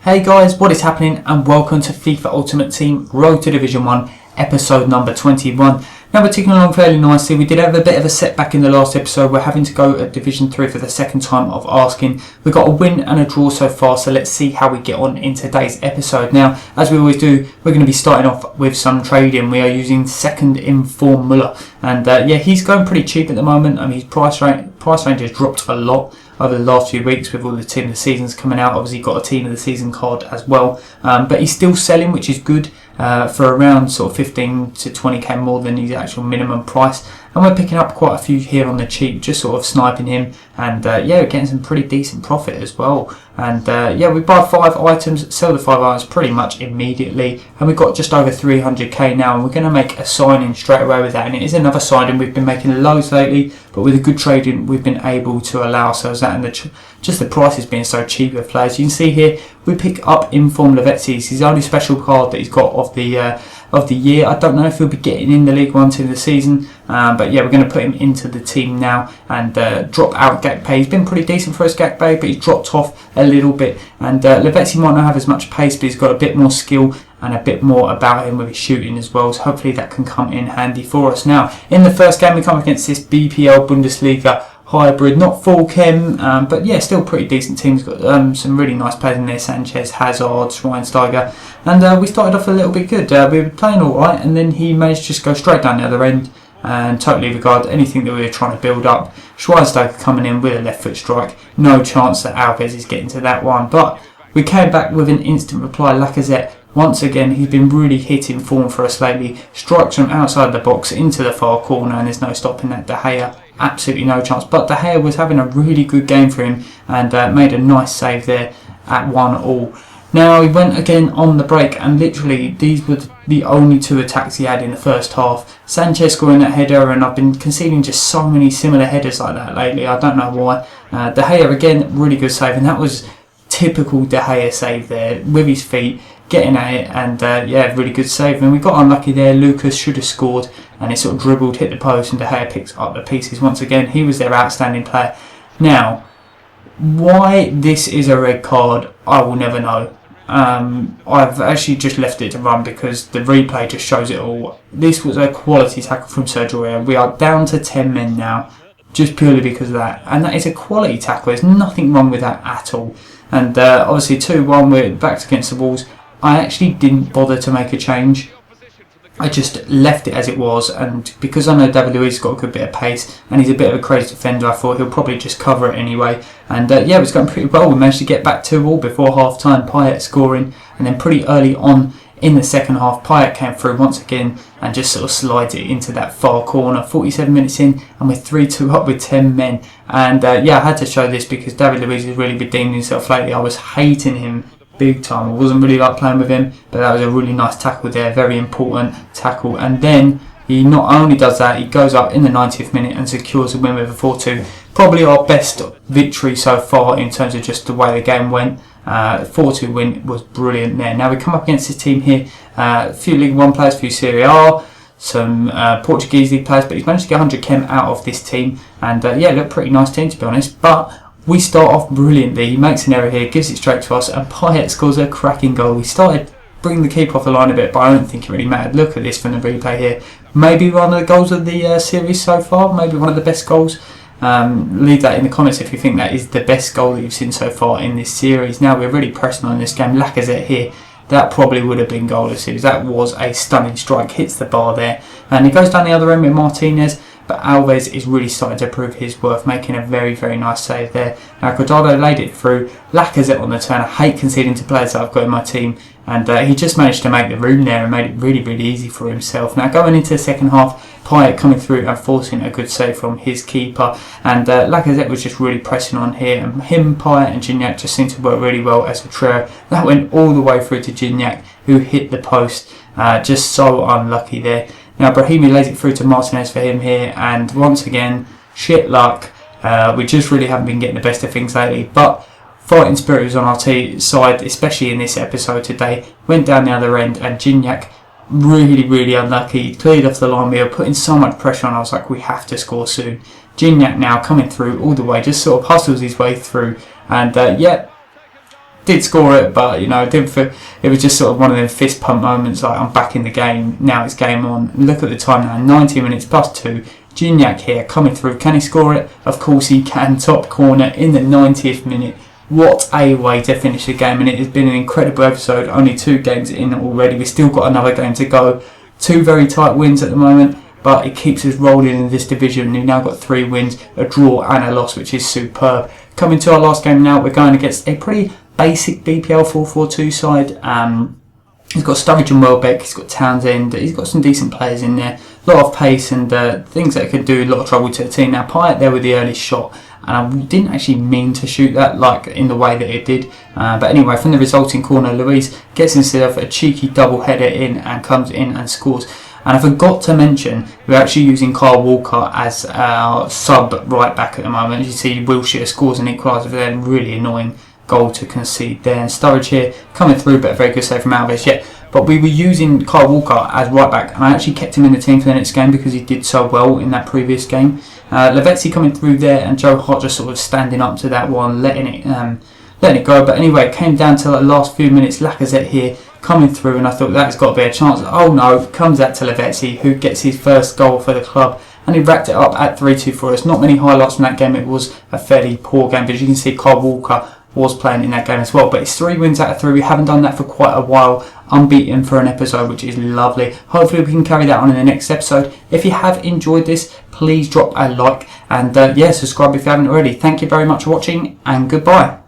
Hey guys, what is happening and welcome to FIFA Ultimate Team Road to Division 1 episode number 21. Now we're ticking along fairly nicely. We did have a bit of a setback in the last episode. We're having to go at Division 3 for the second time of asking. We've got a win and a draw so far, so let's see how we get on in today's episode. Now, as we always do, we're going to be starting off with some trading. We are using second in form Muller, and yeah, he's going pretty cheap at the moment. I mean, his price range has dropped a lot over the last few weeks with all the team of the seasons coming out. Obviously got a team of the season card as well, but he's still selling, which is good, for around sort of 15 to 20k more than his actual minimum price, and we're picking up quite a few here on the cheap, just sort of sniping him, and yeah, we're getting some pretty decent profit as well. And yeah, we buy 5 items, sell the 5 items pretty much immediately, and we've got just over 300k now, and we're going to make a signing straight away with that. And it is another signing. We've been making loads lately, but with a good trading we've been able to allow ourselves that, and just the prices being so cheap of players. You can see here we pick up Inform Lavezzi. It's his only special card that he's got of the year. I don't know if he'll be getting in the League 1 team of the season, but yeah, we're going to put him into the team now and drop out Gakpe. He's been pretty decent for us, Gakpe, but he's dropped off a little bit, and Lavezzi might not have as much pace, but he's got a bit more skill and a bit more about him with his shooting as well, so hopefully that can come in handy for us. Now, in the first game we come against this BPL Bundesliga hybrid, not full chem, but yeah, still pretty decent teams. Got some really nice players in there: Sanchez, Hazard, Schweinsteiger, and we started off a little bit good. We were playing all right, and then he managed to just go straight down the other end and totally regard anything that we were trying to build up. Schweinsteiger coming in with a left foot strike, no chance that Alves is getting to that one, but we came back with an instant reply. Lacazette, once again, he's been really hitting form for us lately. Strikes from outside the box into the far corner, and there's no stopping that. De Gea, absolutely no chance. But De Gea was having a really good game for him and made a nice save there at 1-1. Now, he went again on the break, and literally these were the only 2 attacks he had in the first half. Sanchez scoring that header, and I've been conceding just so many similar headers like that lately. I don't know why. De Gea again, really good save, and that was typical De Gea save there with his feet, getting at it, and yeah, really good save. And we got unlucky there. Lucas should have scored, and he sort of dribbled, hit the post, and De Gea picks up the pieces once again. He was their outstanding player. Now, why this is a red card, I will never know. I've actually just left it to run because the replay just shows it all. This was a quality tackle from Sergio Aurier. We are down to 10 men now, just purely because of that, and that is a quality tackle. There's nothing wrong with that at all. And obviously 2-1, we're back against the walls. I actually didn't bother to make a change. I just left it as it was, and because I know David Luiz's got a good bit of pace and he's a bit of a crazy defender, I thought he'll probably just cover it anyway. And yeah, it was going pretty well. We managed to get back 2-2 before half time, Payet scoring, and then pretty early on in the second half, Payet came through once again and just sort of slides it into that far corner. 47 minutes in, and we're 3-2 up with 10 men. And yeah, I had to show this because David Luiz has really redeemed himself lately. I was hating him big time. I wasn't really like playing with him, but that was a really nice tackle there, very important tackle. And then he not only does that, he goes up in the 90th minute and secures a win with a 4-2. Probably our best victory so far in terms of just the way the game went. 4-2 win was brilliant there. Now we come up against this team here, a few League 1 players, a few Serie A, some Portuguese league players, but he's managed to get 100 chem out of this team, and yeah, look, pretty nice team to be honest. But we start off brilliantly. He makes an error here, gives it straight to us, and Payet scores a cracking goal. We started bringing the keeper off the line a bit, but I don't think it really mattered. Look at this from the replay here. Maybe one of the goals of the series so far, maybe one of the best goals. Leave that in the comments if you think that is the best goal that you've seen so far in this series. Now we're really pressing on this game. Lacazette here, that probably would have been goal of the series. That was a stunning strike, hits the bar there, and he goes down the other end with Martinez. But Alves is really starting to prove his worth, making a very, very nice save there. Now Cuadrado laid it through. Lacazette on the turn. I hate conceding to players that I've got in my team, and he just managed to make the room there and made it really, really easy for himself. Now going into the second half, Payet coming through and forcing a good save from his keeper, and Lacazette was just really pressing on here, and him, Payet and Gignac just seemed to work really well as a trio. That went all the way through to Gignac, who hit the post. Just so unlucky there. Now Brahimi lays it through to Martinez for him here, and once again, shit luck. We just really haven't been getting the best of things lately, but fighting spirit was on our side, especially in this episode today. Went down the other end, and Gignac, really, really unlucky, cleared off the line. We were putting so much pressure on, I was like, we have to score soon. Gignac now coming through all the way, just sort of hustles his way through, and yeah, did score it, but you know, it was just sort of one of them fist pump moments, like I'm back in the game, now it's game on. Look at the time now, 90 minutes plus 2. Gignac here coming through, can he score it? Of course he can, top corner in the 90th minute. What a way to finish the game, and it has been an incredible episode. Only 2 games in already, we've still got another game to go. 2 very tight wins at the moment, but it keeps us rolling in this division. We've now got 3 wins, a draw and a loss, which is superb. Coming to our last game now, we're going against a pretty basic BPL 4-4-2 side. He's got Sturridge and Welbeck, he's got Townsend, he's got some decent players in there. A lot of pace and things that could do a lot of trouble to the team. Now Payet there with the early shot, and I didn't actually mean to shoot that like in the way that it did. But anyway, from the resulting corner, Luis gets himself a cheeky double header in and comes in and scores. And I forgot to mention, we're actually using Kyle Walker as our sub right back at the moment. As you see, Wilshere scores an equaliser for them, really annoying goal to concede there. And Sturridge here coming through, but a very good save from Alves. Yeah, but we were using Kyle Walker as right back, and I actually kept him in the team for the next game because he did so well in that previous game. Lavezzi coming through there, and Joe Hart just sort of standing up to that one, letting it go. But anyway, it came down to the last few minutes. Lacazette here coming through, and I thought that's got to be a chance. Oh no, comes out to Lavezzi, who gets his first goal for the club, and he wrapped it up at 3-2 for us. Not many highlights from that game. It was a fairly poor game, but as you can see, Kyle Walker was playing in that game as well. But it's 3 wins out of 3. We haven't done that for quite a while. Unbeaten for an episode, which is lovely. Hopefully we can carry that on in the next episode. If you have enjoyed this, please drop a like, and yeah, subscribe if you haven't already. Thank you very much for watching, and goodbye.